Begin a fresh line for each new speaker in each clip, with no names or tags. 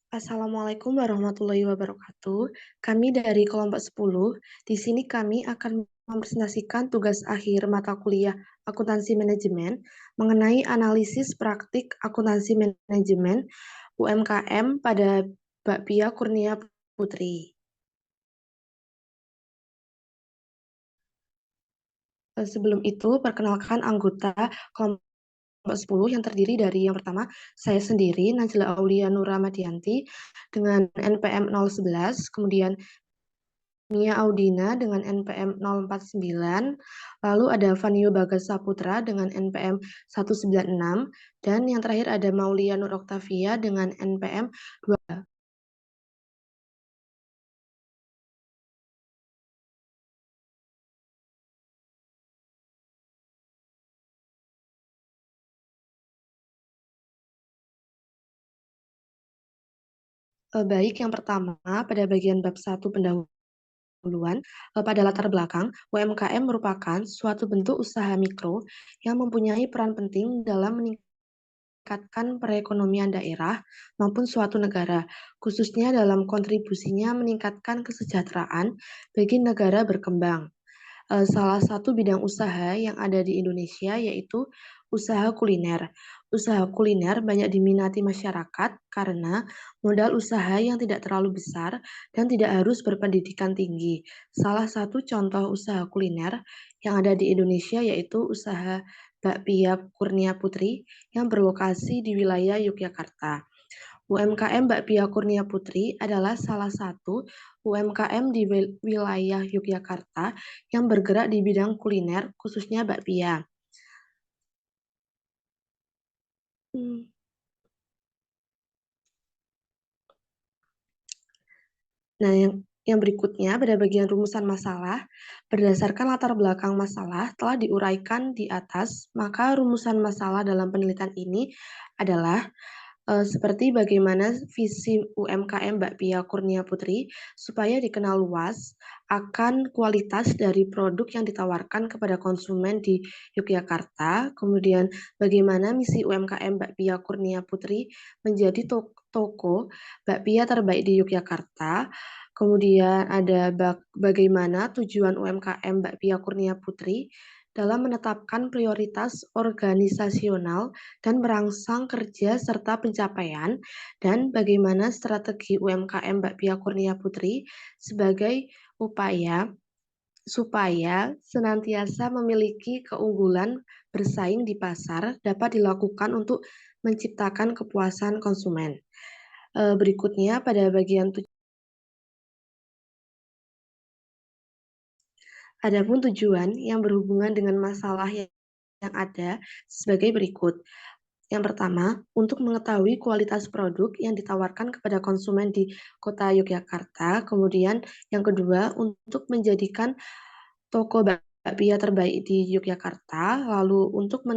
Assalamualaikum warahmatullahi wabarakatuh. Kami dari kelompok 10. Di sini kami akan mempresentasikan tugas akhir mata kuliah Akuntansi Manajemen mengenai analisis praktik akuntansi manajemen UMKM pada Mbak Pia Kurnia Putri. Sebelum itu, perkenalkan anggota kelompok 10 yang terdiri dari yang pertama, saya sendiri, Najla Aulia Nura Madianti, dengan NPM 011, kemudian Mia Audina dengan NPM 049, lalu ada Vanio Bagas Saputra dengan NPM 196, dan yang terakhir ada Maulia Nur Oktavia dengan NPM 2. Baik, yang pertama, pada bagian bab 1 pendahuluan, pada latar belakang, UMKM merupakan suatu bentuk usaha mikro yang mempunyai peran penting dalam meningkatkan perekonomian daerah maupun suatu negara, khususnya dalam kontribusinya meningkatkan kesejahteraan bagi negara berkembang. Salah satu bidang usaha yang ada di Indonesia yaitu usaha kuliner. Usaha kuliner banyak diminati masyarakat karena modal usaha yang tidak terlalu besar dan tidak harus berpendidikan tinggi. Salah satu contoh usaha kuliner yang ada di Indonesia yaitu usaha Bakpia Kurnia Putri yang berlokasi di wilayah Yogyakarta. UMKM Bakpia Kurnia Putri adalah salah satu UMKM di wilayah Yogyakarta yang bergerak di bidang kuliner, khususnya bakpia. Hmm. Nah, yang berikutnya pada bagian rumusan masalah, berdasarkan latar belakang masalah telah diuraikan di atas, maka rumusan masalah dalam penelitian ini adalah seperti bagaimana visi UMKM Mbak Pia Kurnia Putri supaya dikenal luas akan kualitas dari produk yang ditawarkan kepada konsumen di Yogyakarta, kemudian bagaimana misi UMKM Mbak Pia Kurnia Putri menjadi toko bakpia terbaik di Yogyakarta, kemudian ada bagaimana tujuan UMKM Mbak Pia Kurnia Putri dalam menetapkan prioritas organisasional dan merangsang kerja serta pencapaian, dan bagaimana strategi UMKM Mbak Pia Kurnia Putri sebagai upaya supaya senantiasa memiliki keunggulan bersaing di pasar dapat dilakukan untuk menciptakan kepuasan konsumen. Berikutnya pada bagian adapun tujuan yang berhubungan dengan masalah yang ada sebagai berikut. Yang pertama, untuk mengetahui kualitas produk yang ditawarkan kepada konsumen di Kota Yogyakarta. Kemudian yang kedua, untuk menjadikan toko bakpia terbaik di Yogyakarta. Lalu untuk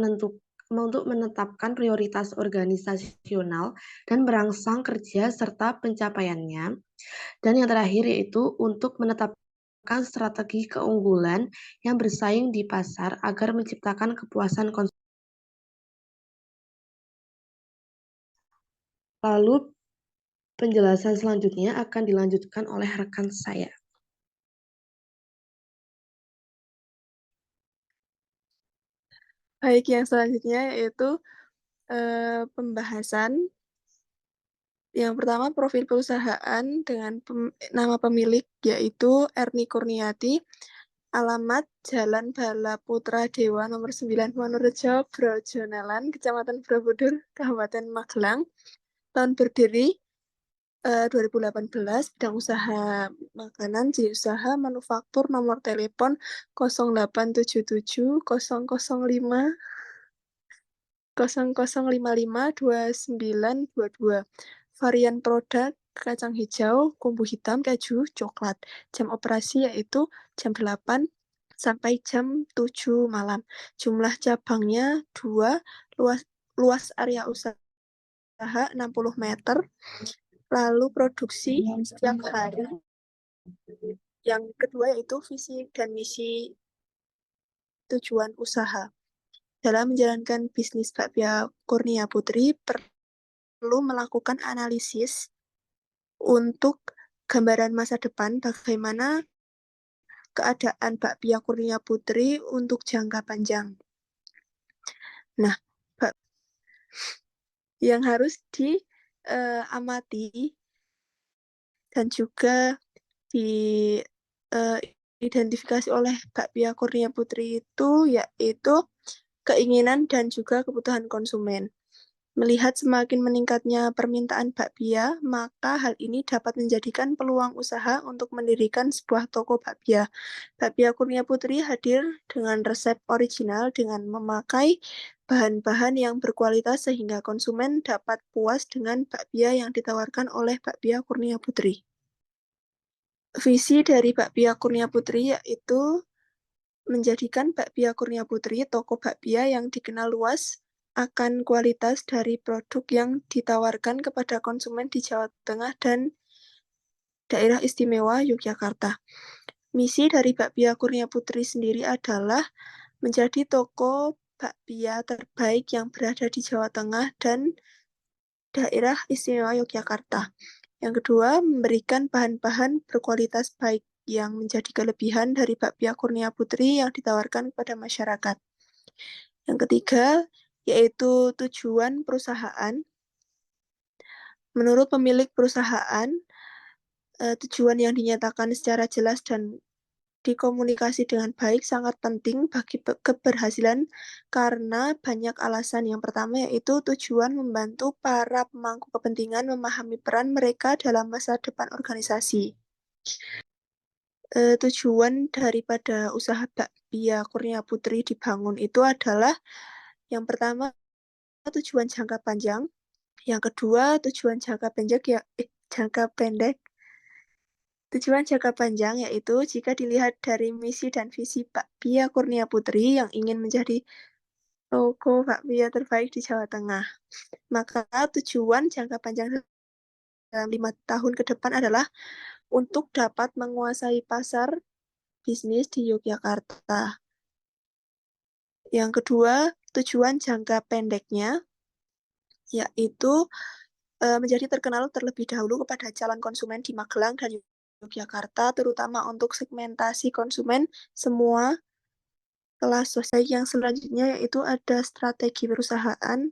menetapkan prioritas organisasional dan merangsang kerja serta pencapaiannya. Dan yang terakhir yaitu untuk menetapkan strategi keunggulan yang bersaing di pasar agar menciptakan kepuasan konsumen. Lalu penjelasan selanjutnya akan dilanjutkan oleh rekan saya.
Baik, yang selanjutnya yaitu pembahasan. Yang pertama, profil perusahaan dengan nama pemilik yaitu Erni Kurniati, alamat Jalan Bala Putra Dewa nomor 9 Wonorejo, Brojonalan, Kecamatan Borobudur, Kabupaten Magelang. Tahun berdiri 2018, bidang usaha makanan, jadi usaha manufaktur, nomor telepon 0877 005 00552922. Varian produk kacang hijau, kumbu hitam, keju, coklat. Jam operasi yaitu jam 8 sampai jam 7 malam. Jumlah cabangnya 2, luas area usaha 60 meter. Lalu produksi setiap hari. Yang kedua yaitu visi dan misi tujuan usaha. Dalam menjalankan bisnis Bakpia Kurnia Putri perlu melakukan analisis untuk gambaran masa depan bagaimana keadaan Bakpia Kurnia Putri untuk jangka panjang. Nah, yang harus diamati dan juga diidentifikasi oleh Bakpia Kurnia Putri itu yaitu keinginan dan juga kebutuhan konsumen. Melihat semakin meningkatnya permintaan bakpia, maka hal ini dapat menjadikan peluang usaha untuk mendirikan sebuah toko bakpia. Bakpia Kurnia Putri hadir dengan resep original dengan memakai bahan-bahan yang berkualitas sehingga konsumen dapat puas dengan bakpia yang ditawarkan oleh Bakpia Kurnia Putri. Visi dari Bakpia Kurnia Putri yaitu menjadikan Bakpia Kurnia Putri toko bakpia yang dikenal luas akan kualitas dari produk yang ditawarkan kepada konsumen di Jawa Tengah dan Daerah Istimewa Yogyakarta. Misi dari Bakpia Kurnia Putri sendiri adalah menjadi toko bakpia terbaik yang berada di Jawa Tengah dan Daerah Istimewa Yogyakarta. Yang kedua, memberikan bahan-bahan berkualitas baik yang menjadi kelebihan dari Bakpia Kurnia Putri yang ditawarkan kepada masyarakat. Yang ketiga, yaitu tujuan perusahaan. Menurut pemilik perusahaan, tujuan yang dinyatakan secara jelas dan dikomunikasi dengan baik sangat penting bagi keberhasilan karena banyak alasan. Yang pertama yaitu tujuan membantu para pemangku kepentingan memahami peran mereka dalam masa depan organisasi. Tujuan daripada usaha Bakpia Kurnia Putri dibangun itu adalah yang pertama tujuan jangka panjang, yang kedua tujuan jangka pendek. Tujuan jangka panjang yaitu jika dilihat dari misi dan visi Bakpia Kurnia Putri yang ingin menjadi toko bakpia terbaik di Jawa Tengah. Maka tujuan jangka panjang dalam 5 tahun ke depan adalah untuk dapat menguasai pasar bisnis di Yogyakarta. Yang kedua, tujuan jangka pendeknya yaitu menjadi terkenal terlebih dahulu kepada calon konsumen di Magelang dan Yogyakarta, terutama untuk segmentasi konsumen semua kelas sosial. Yang selanjutnya yaitu ada strategi perusahaan.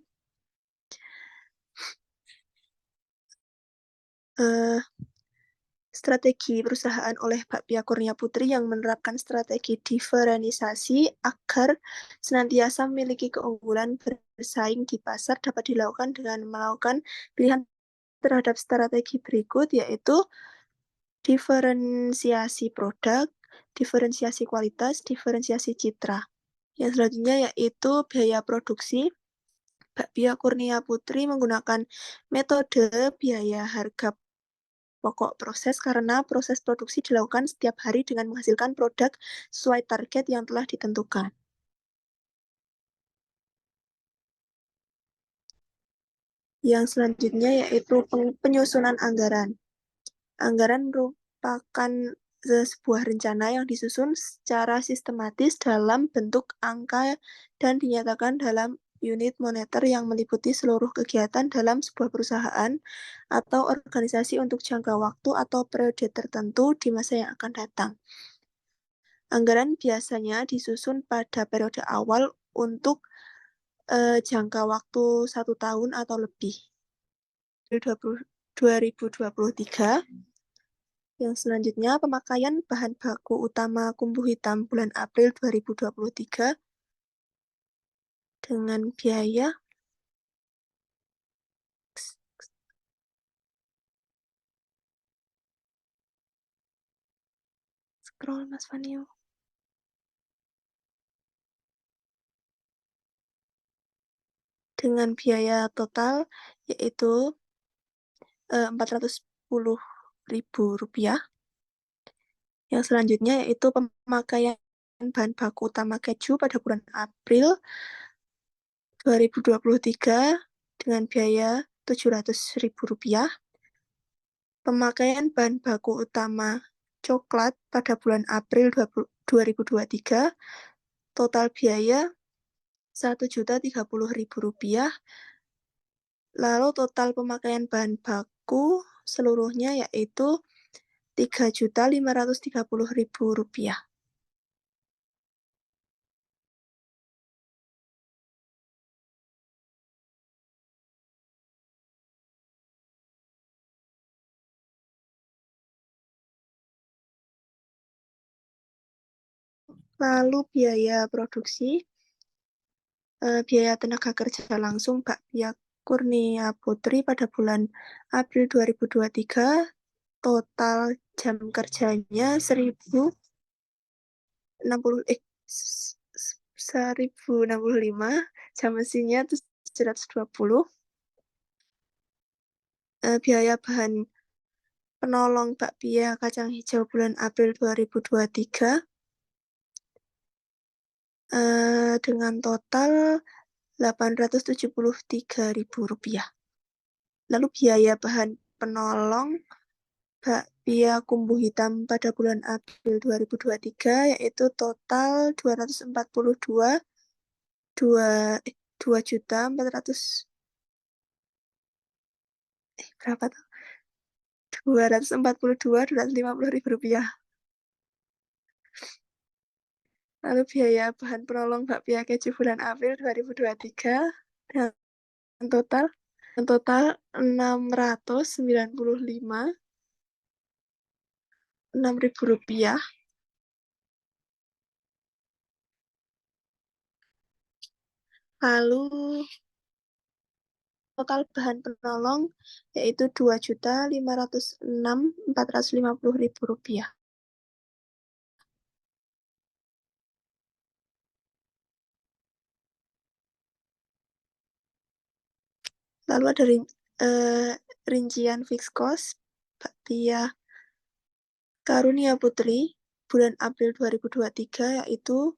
Strategi perusahaan oleh Bakpia Kurnia Putri yang menerapkan strategi diferensiasi agar senantiasa memiliki keunggulan bersaing di pasar dapat dilakukan dengan melakukan pilihan terhadap strategi berikut yaitu diferensiasi produk, diferensiasi kualitas, diferensiasi citra. Yang selanjutnya yaitu biaya produksi. Bakpia Kurnia Putri menggunakan metode biaya harga pokok proses karena proses produksi dilakukan setiap hari dengan menghasilkan produk sesuai target yang telah ditentukan. Yang selanjutnya yaitu penyusunan anggaran. Anggaran merupakan sebuah rencana yang disusun secara sistematis dalam bentuk angka dan dinyatakan dalam unit moneter yang meliputi seluruh kegiatan dalam sebuah perusahaan atau organisasi untuk jangka waktu atau periode tertentu di masa yang akan datang. Anggaran biasanya disusun pada periode awal untuk jangka waktu 1 tahun atau lebih. 2023. Yang selanjutnya, pemakaian bahan baku utama kumbu hitam bulan April 2023 dengan biaya scroll Mas Fanio. Dengan biaya total yaitu Rp410.000. Yang selanjutnya yaitu pemakaian bahan baku utama keju pada bulan April 2023 dengan biaya Rp700.000. Pemakaian bahan baku utama coklat pada bulan April 2023 total biaya Rp1.030.000. Lalu total pemakaian bahan baku seluruhnya yaitu Rp3.530.000. Lalu biaya produksi, biaya tenaga kerja langsung Mbak Pia Kurnia Putri pada bulan April 2023 total jam kerjanya 1065, jam mesinnya 720. Biaya bahan penolong bakpia kacang hijau bulan April 2023 dengan total Rp873.000. Lalu biaya bahan penolong bakpia kumbu hitam pada bulan April 2023 yaitu total 2 juta 400 berapa tuh? 250.000 Lalu biaya bahan penolong bakpia keju bulan April 2023 dengan total Rp695.000. Lalu total bahan penolong yaitu Rp2.506.450.000. Lalu ada rincian fixed cost bakpia Karunia Putri bulan April 2023 yaitu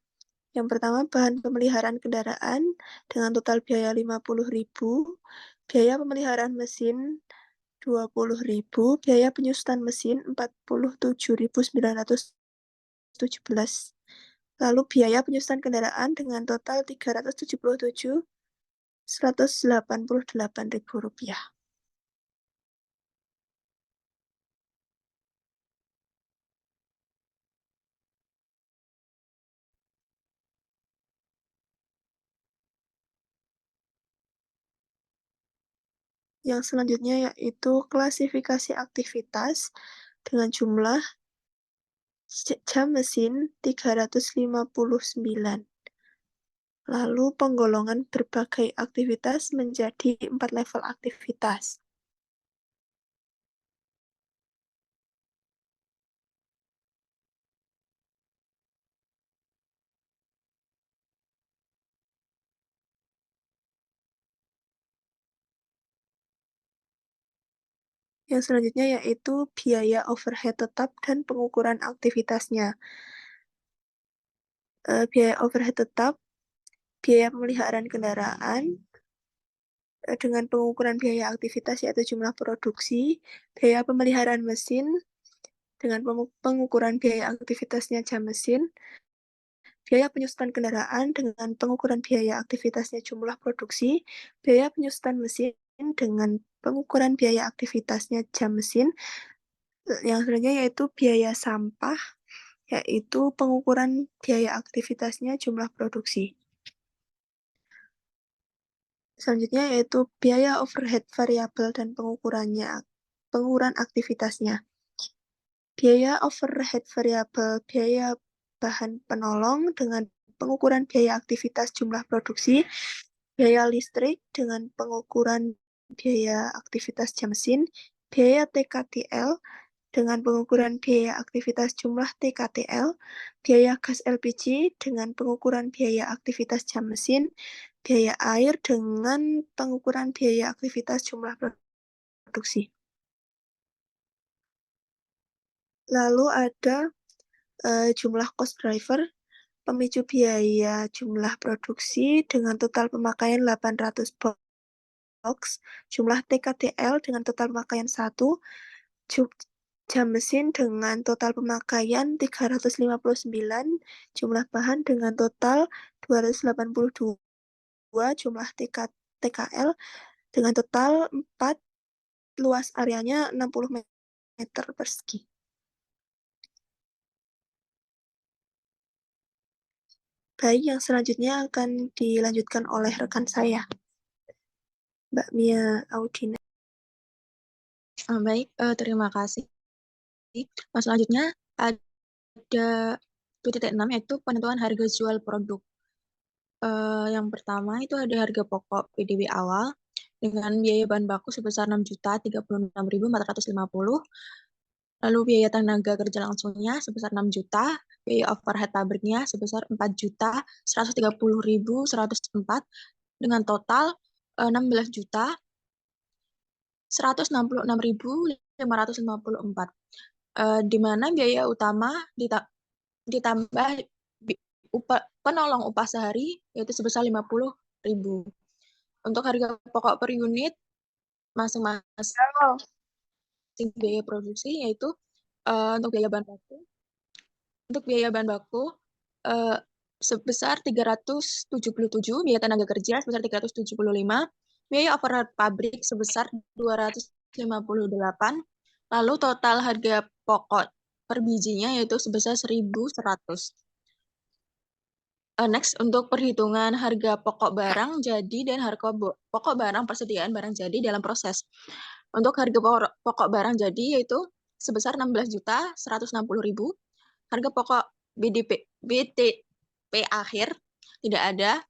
yang pertama bahan pemeliharaan kendaraan dengan total biaya Rp50.000, biaya pemeliharaan mesin Rp20.000, biaya penyusutan mesin Rp47.917. Lalu biaya penyusutan kendaraan dengan total Rp377.188.000. Yang selanjutnya yaitu klasifikasi aktivitas dengan jumlah jam mesin 359. Lalu penggolongan berbagai aktivitas menjadi 4 level aktivitas. Yang selanjutnya yaitu biaya overhead tetap dan pengukuran aktivitasnya. Biaya overhead tetap, biaya pemeliharaan kendaraan, dengan pengukuran biaya aktivitas yaitu jumlah produksi, biaya pemeliharaan mesin, dengan pengukuran biaya aktivitasnya jam mesin, biaya penyusutan kendaraan dengan pengukuran biaya aktivitasnya jumlah produksi, biaya penyusutan mesin dengan pengukuran biaya aktivitasnya jam mesin. Yang selanjutnya yaitu biaya sampah, yaitu pengukuran biaya aktivitasnya jumlah produksi. Selanjutnya yaitu biaya overhead variabel dan pengukuran aktivitasnya. Biaya overhead variabel, biaya bahan penolong dengan pengukuran biaya aktivitas jumlah produksi, biaya listrik dengan pengukuran biaya aktivitas jam mesin, biaya TKTL dengan pengukuran biaya aktivitas jumlah TKTL, biaya gas LPG dengan pengukuran biaya aktivitas jam mesin, biaya air dengan pengukuran biaya aktivitas jumlah produksi. Lalu ada jumlah cost driver, pemicu biaya jumlah produksi dengan total pemakaian 800 box, jumlah TKTL dengan total pemakaian 1, jam mesin dengan total pemakaian 359, jumlah bahan dengan total 282, jumlah TKL dengan total 4, luas areanya 60 meter persegi. Baik, yang selanjutnya akan dilanjutkan oleh rekan saya, Mbak Mia Audina.
Baik, terima kasih. Selanjutnya ada 2.6 yaitu penentuan harga jual produk. Yang pertama itu ada harga pokok PDB awal dengan biaya bahan baku sebesar 6.036.450, lalu biaya tenaga kerja langsungnya sebesar 6 juta, biaya overhead pabriknya sebesar 4.130.104 dengan total 16.166.554. Di mana biaya utama ditambah penolong upah sehari yaitu sebesar 50.000. Untuk harga pokok per unit masing-masing biaya produksi yaitu untuk biaya bahan baku sebesar 377, biaya tenaga kerja sebesar 375, biaya overhead pabrik sebesar 258, lalu total harga pokok per bijinya yaitu sebesar 1.100. Next, untuk perhitungan harga pokok barang jadi dan harga pokok barang persediaan barang jadi dalam proses. Untuk harga pokok barang jadi yaitu sebesar 16.160.000. Harga pokok BTP akhir tidak ada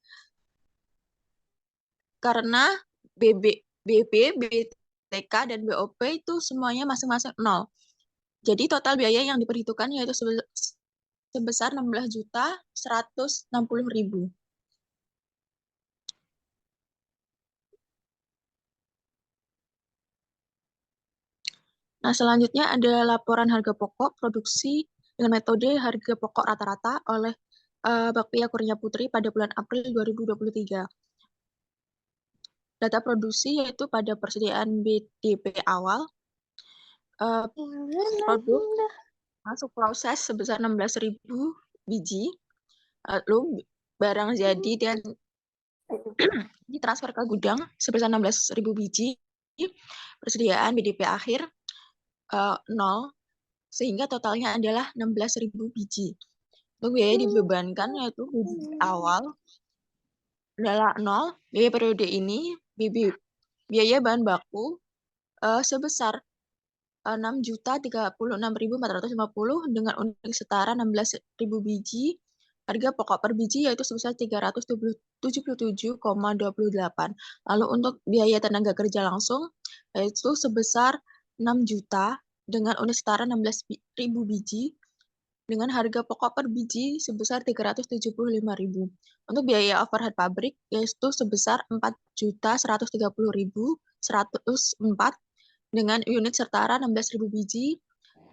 karena BP, BTK, dan BOP itu semuanya masing-masing 0. Jadi total biaya yang diperhitungkan yaitu sebesar 16.160.000. Nah, selanjutnya ada laporan harga pokok produksi dengan metode harga pokok rata-rata oleh Bakpia Kurnia Putri pada bulan April 2023. Data produksi yaitu pada persediaan BDP awal, produk masuk proses sebesar 16.000 biji, lalu barang jadi dan ditransfer ke gudang sebesar 16.000 biji, persediaan BDP akhir 0, sehingga totalnya adalah 16.000 biji. Untuk biaya dibebankan yaitu biji awal adalah 0, biaya periode ini, biaya bahan baku sebesar 6.036.450 dengan unit setara 16.000 biji. Harga pokok per biji yaitu sebesar 377,28. Lalu untuk biaya tenaga kerja langsung yaitu sebesar 6 juta dengan unit setara 16.000 biji dengan harga pokok per biji sebesar 375.000. Untuk biaya overhead pabrik yaitu sebesar 4.130.104 dengan unit setara 16.000 biji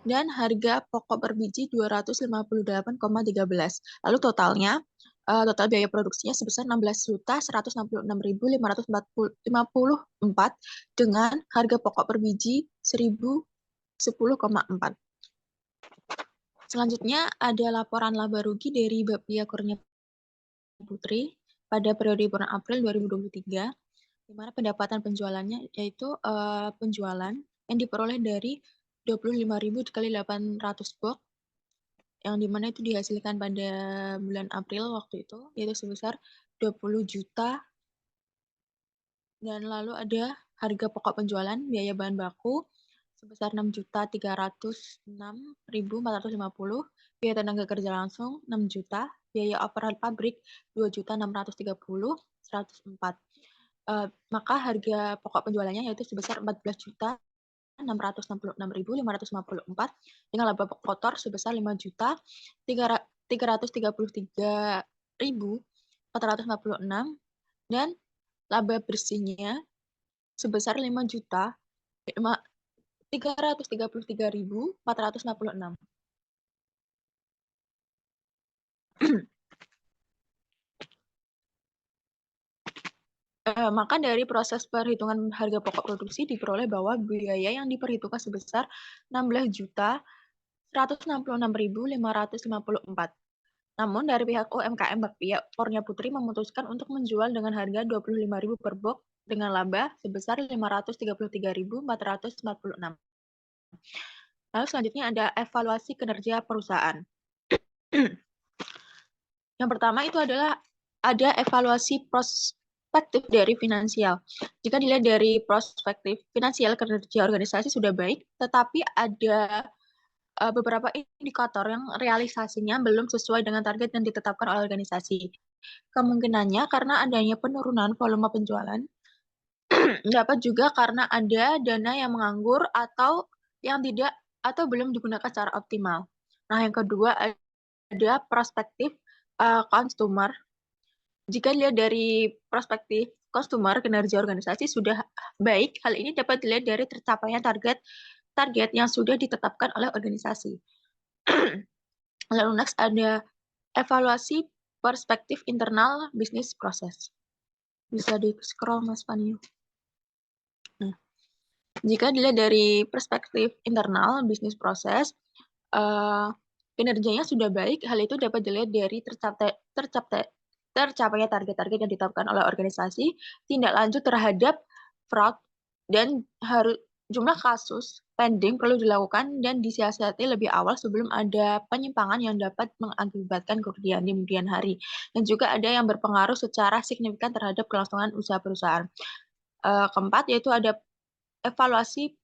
dan harga pokok per biji 258,13. Lalu totalnya total biaya produksinya sebesar 16.166.554 dengan harga pokok per biji 1.010,4. Selanjutnya ada laporan laba rugi dari Bakpia Kurnia Putri pada periode bulan April 2023, di mana pendapatan penjualannya yaitu penjualan yang diperoleh dari 25.000 kali 800 box, yang dimana itu dihasilkan pada bulan April waktu itu, yaitu sebesar 20 juta. Dan lalu ada harga pokok penjualan, biaya bahan baku, sebesar 6.306.450, biaya tenaga kerja langsung 6 juta, biaya overhead pabrik 2.630.104. Maka harga pokok penjualannya yaitu sebesar 14.666.554 dengan laba kotor sebesar 5.333.446 dan laba bersihnya sebesar 5.333.466. Maka dari proses perhitungan harga pokok produksi diperoleh bahwa biaya yang diperhitungkan sebesar 16.166.554. Namun dari pihak UMKM Bakpia Kurnia Putri memutuskan untuk menjual dengan harga 25.000 per box dengan laba sebesar 533.446. Lalu selanjutnya ada evaluasi kinerja perusahaan. Yang pertama itu adalah ada evaluasi prospektif dari finansial. Jika dilihat dari prospektif finansial, kinerja organisasi sudah baik, tetapi ada beberapa indikator yang realisasinya belum sesuai dengan target yang ditetapkan oleh organisasi. Kemungkinannya karena adanya penurunan volume penjualan, dapat juga karena ada dana yang menganggur atau yang tidak atau belum digunakan secara optimal. Nah, yang kedua ada perspektif consumer. Jika dilihat dari perspektif customer, kinerja organisasi sudah baik. Hal ini dapat dilihat dari tercapainya target yang sudah ditetapkan oleh organisasi. Lalu next ada evaluasi perspektif internal bisnis proses. Bisa di-scroll Mas Panio. Nah, jika dilihat dari perspektif internal bisnis proses, kinerjanya sudah baik. Hal itu dapat dilihat dari tercapainya target-target yang ditetapkan oleh organisasi, tindak lanjut terhadap fraud, dan jumlah kasus pending perlu dilakukan dan disiasati lebih awal sebelum ada penyimpangan yang dapat mengakibatkan kerugian di kemudian hari. Dan juga ada yang berpengaruh secara signifikan terhadap kelangsungan usaha perusahaan. Keempat, yaitu ada evaluasi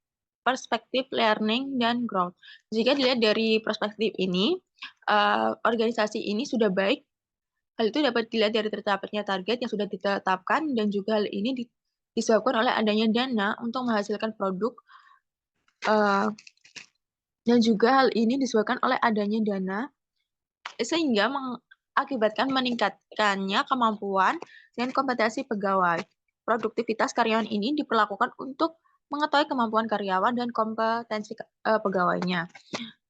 perspektif learning dan growth. Jika dilihat dari perspektif ini, organisasi ini sudah baik. Hal itu dapat dilihat dari tercapainya target yang sudah ditetapkan, dan juga hal ini disebabkan oleh adanya dana untuk menghasilkan produk, dan juga hal ini disebabkan oleh adanya dana sehingga mengakibatkan meningkatkannya kemampuan dan kompetensi pegawai. Produktivitas karyawan ini diperlakukan untuk mengetahui kemampuan karyawan dan kompetensi pegawainya.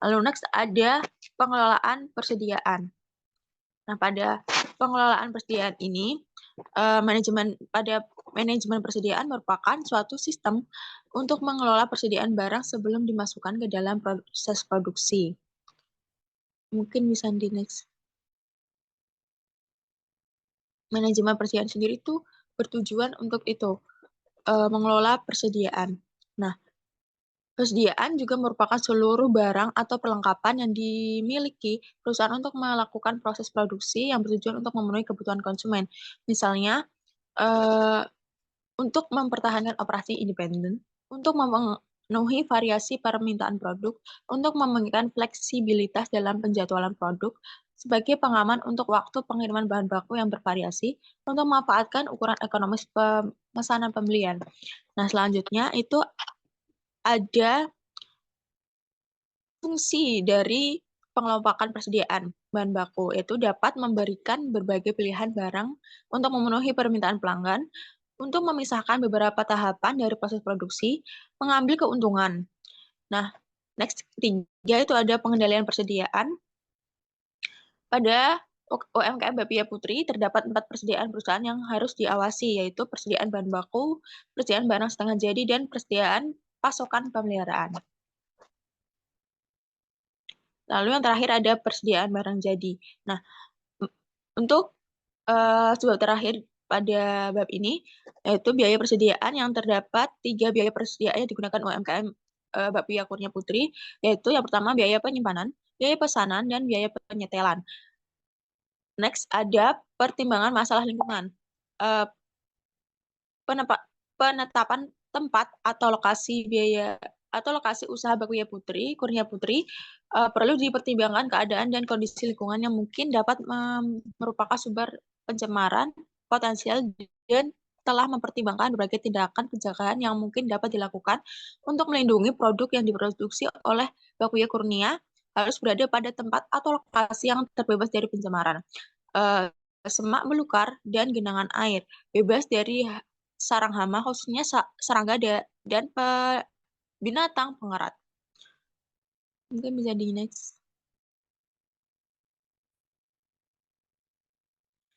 Lalu next ada pengelolaan persediaan. Nah, pada pengelolaan persediaan ini, manajemen persediaan merupakan suatu sistem untuk mengelola persediaan barang sebelum dimasukkan ke dalam proses produksi. Mungkin bisa di next. Manajemen persediaan sendiri itu bertujuan untuk itu, mengelola persediaan. Nah, persediaan juga merupakan seluruh barang atau perlengkapan yang dimiliki perusahaan untuk melakukan proses produksi yang bertujuan untuk memenuhi kebutuhan konsumen. Misalnya, untuk mempertahankan operasi independen, untuk memenuhi variasi permintaan produk, untuk memberikan fleksibilitas dalam penjadwalan produk, sebagai pengaman untuk waktu pengiriman bahan baku yang bervariasi, untuk memanfaatkan ukuran ekonomis pemesanan pembelian. Nah, selanjutnya itu ada fungsi dari pengelompokan persediaan bahan baku, yaitu dapat memberikan berbagai pilihan barang untuk memenuhi permintaan pelanggan, untuk memisahkan beberapa tahapan dari proses produksi, mengambil keuntungan. Nah, next ketiga itu ada pengendalian persediaan. Pada UMKM Bapia Putri terdapat 4 persediaan perusahaan yang harus diawasi, yaitu persediaan bahan baku, persediaan barang setengah jadi, dan persediaan pasokan pemeliharaan. Lalu yang terakhir ada persediaan barang jadi. Nah, untuk sebab terakhir pada bab ini, yaitu biaya persediaan, yang terdapat 3 biaya persediaan yang digunakan UMKM Bapia Kurnia Putri, yaitu yang pertama biaya penyimpanan, biaya pesanan, dan biaya penyetelan. Next ada pertimbangan masalah lingkungan. Penetapan tempat atau lokasi biaya atau lokasi usaha Bapia Kurnia Putri perlu dipertimbangkan keadaan dan kondisi lingkungan yang mungkin dapat merupakan sumber pencemaran potensial, dan telah mempertimbangkan berbagai tindakan pencegahan yang mungkin dapat dilakukan untuk melindungi produk yang diproduksi oleh Bapia Kurnia harus berada pada tempat atau lokasi yang terbebas dari pencemaran, semak belukar, dan genangan air, bebas dari sarang hama, khususnya serangga dan binatang pengerat. Mungkin bisa di next.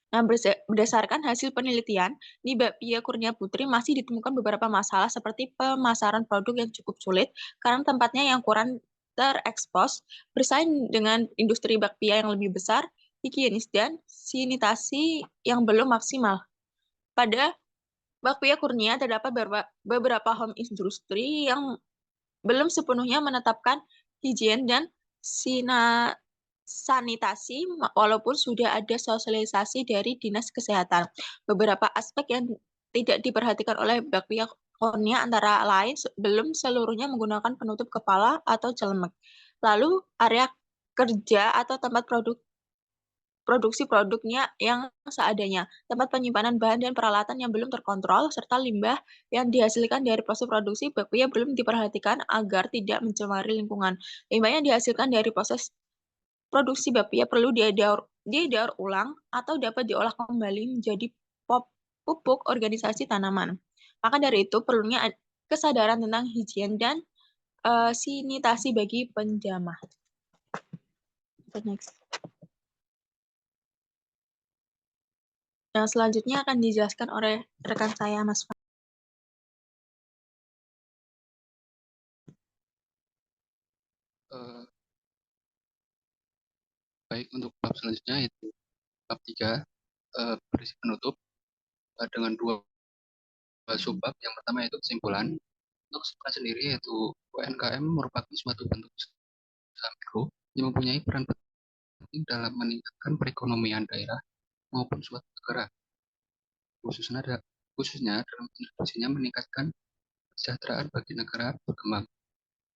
Nah, berdasarkan hasil penelitian, di Bapia Kurnia Putri masih ditemukan beberapa masalah seperti pemasaran produk yang cukup sulit karena tempatnya yang kurang terekspos, bersaing dengan industri bakpia yang lebih besar, higienis, dan sanitasi yang belum maksimal. Pada Bakpia Kurnia terdapat beberapa home industry yang belum sepenuhnya menetapkan higien dan sanitasi walaupun sudah ada sosialisasi dari Dinas Kesehatan. Beberapa aspek yang tidak diperhatikan oleh Bakpia Kurnia antara lain belum seluruhnya menggunakan penutup kepala atau celemek. Lalu area kerja atau tempat produksi produknya yang seadanya, tempat penyimpanan bahan dan peralatan yang belum terkontrol, serta limbah yang dihasilkan dari proses produksi bakpia belum diperhatikan agar tidak mencemari lingkungan. Limbah yang dihasilkan dari proses produksi bakpia perlu didaur ulang atau dapat diolah kembali menjadi pupuk organisasi tanaman. Maka dari itu perlunya kesadaran tentang higien dan sanitasi bagi penjamah. Next. Yang selanjutnya akan dijelaskan oleh rekan saya, Mas Fa.
Baik, untuk bab selanjutnya itu bab 3, berisi penutup dengan dua subbab. Yang pertama yaitu kesimpulan. Untuk kesimpulan sendiri yaitu UMKM merupakan suatu bentuk usaha mikro yang mempunyai peran penting dalam meningkatkan perekonomian daerah maupun suatu negara. Khususnya dalam kontribusinya meningkatkan kesejahteraan bagi negara berkembang.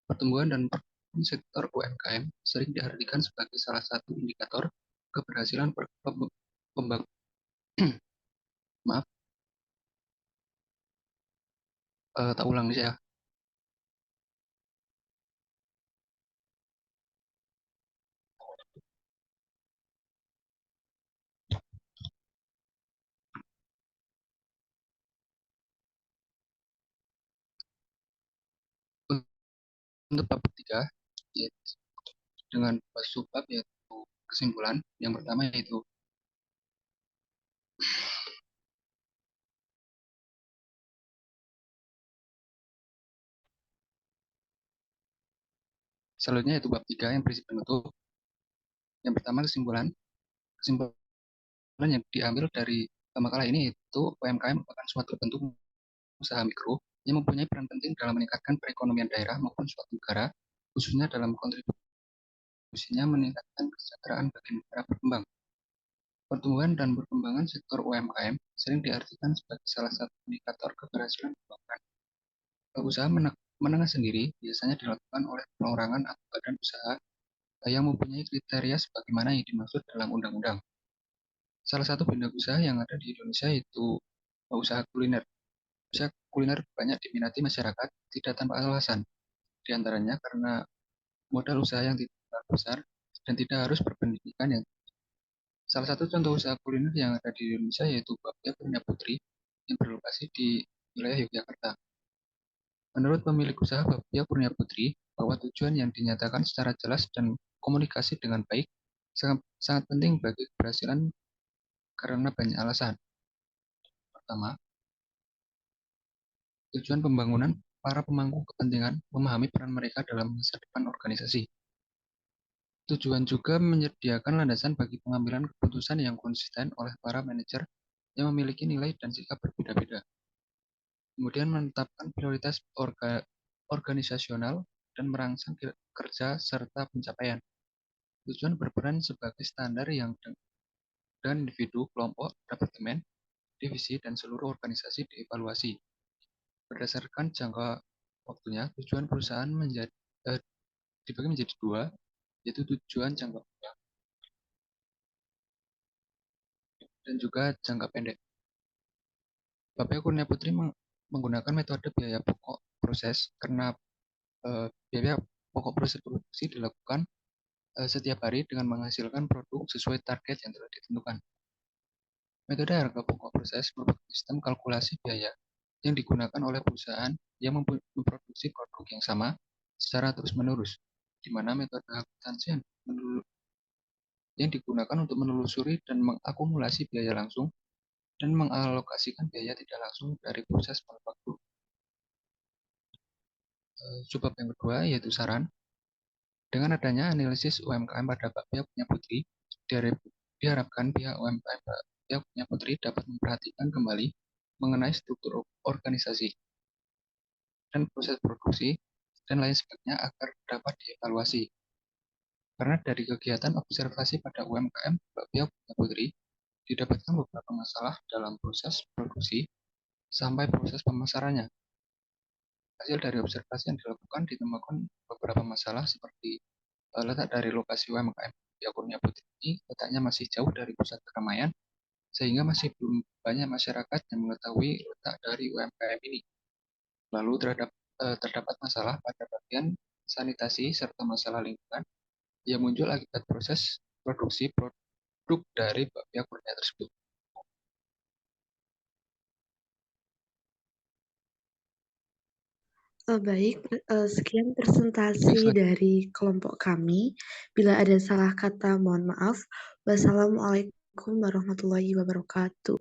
Pertumbuhan dan perkembangan sektor UMKM sering diartikan sebagai salah satu indikator keberhasilan pembangunan. Maaf, tak ulang nih saya. Untuk bab 3, yaitu dengan subbab yaitu kesimpulan. Yang pertama yaitu selanjutnya yaitu bab 3 yang berisi penutup. Yang pertama kesimpulan yang diambil dari makalah ini yaitu UMKM merupakan suatu bentuk usaha mikro yang mempunyai peran penting dalam meningkatkan perekonomian daerah maupun suatu negara, khususnya dalam kontribusinya meningkatkan kesejahteraan bagi negara berkembang. Pertumbuhan dan perkembangan sektor UMKM sering diartikan sebagai salah satu indikator keberhasilan pembangunan. Usaha menengah sendiri biasanya dilakukan oleh perorangan atau badan usaha yang mempunyai kriteria sebagaimana yang dimaksud dalam undang-undang. Salah satu bidang usaha yang ada di Indonesia yaitu usaha kuliner. Usaha kuliner banyak diminati masyarakat tidak tanpa alasan. Di antaranya karena modal usaha yang tidak terlalu besar dan tidak harus berpendidikan yang salah satu contoh usaha kuliner yang ada di Indonesia yaitu Bakpia Kurnia Putri yang berlokasi di wilayah Yogyakarta. Menurut pemilik usaha Bakpia Kurnia Putri, bahwa tujuan yang dinyatakan secara jelas dan komunikasi dengan baik sangat penting bagi keberhasilan karena banyak alasan. Pertama, tujuan pembangunan para pemangku kepentingan memahami peran mereka dalam masa depan organisasi. Tujuan juga menyediakan landasan bagi pengambilan keputusan yang konsisten oleh para manajer yang memiliki nilai dan sikap berbeda-beda. Kemudian menetapkan prioritas organisasional dan merangsang kerja serta pencapaian. Tujuan berperan sebagai standar yang dan individu, kelompok, departemen, divisi, dan seluruh organisasi dievaluasi. Berdasarkan jangka waktunya, tujuan perusahaan dibagi menjadi dua, yaitu tujuan jangka panjang dan juga jangka pendek. Bakpia Kurnia Putri menggunakan metode biaya pokok proses karena biaya pokok proses produksi dilakukan setiap hari dengan menghasilkan produk sesuai target yang telah ditentukan. Metode harga pokok proses merupakan sistem kalkulasi biaya yang digunakan oleh perusahaan yang memproduksi produk yang sama secara terus-menerus, di mana metode akuntansi yang digunakan untuk menelusuri dan mengakumulasi biaya langsung dan mengalokasikan biaya tidak langsung dari proses manufaktur. Subbab yang kedua yaitu saran. Dengan adanya analisis UMKM pada Bakpia Kurnia Putri, diharapkan pihak UMKM Bakpia Kurnia Putri dapat memperhatikan kembali mengenai struktur organisasi dan proses produksi dan lain sebagainya agar dapat dievaluasi. Karena dari kegiatan observasi pada UMKM Bakpia Putra Putri, didapatkan beberapa masalah dalam proses produksi sampai proses pemasarannya. Hasil dari observasi yang dilakukan ditemukan beberapa masalah seperti letak dari lokasi UMKM Bakpia Kurnia Putri ini letaknya masih jauh dari pusat keramaian, sehingga masih belum banyak masyarakat yang mengetahui letak dari UMKM ini. Lalu terdapat masalah pada bagian sanitasi serta masalah lingkungan yang muncul akibat proses produksi produk dari bakpia Kurnia tersebut.
Baik, sekian presentasi dari kelompok kami. Bila ada salah kata, mohon maaf. Wassalamualaikum warahmatullahi wabarakatuh.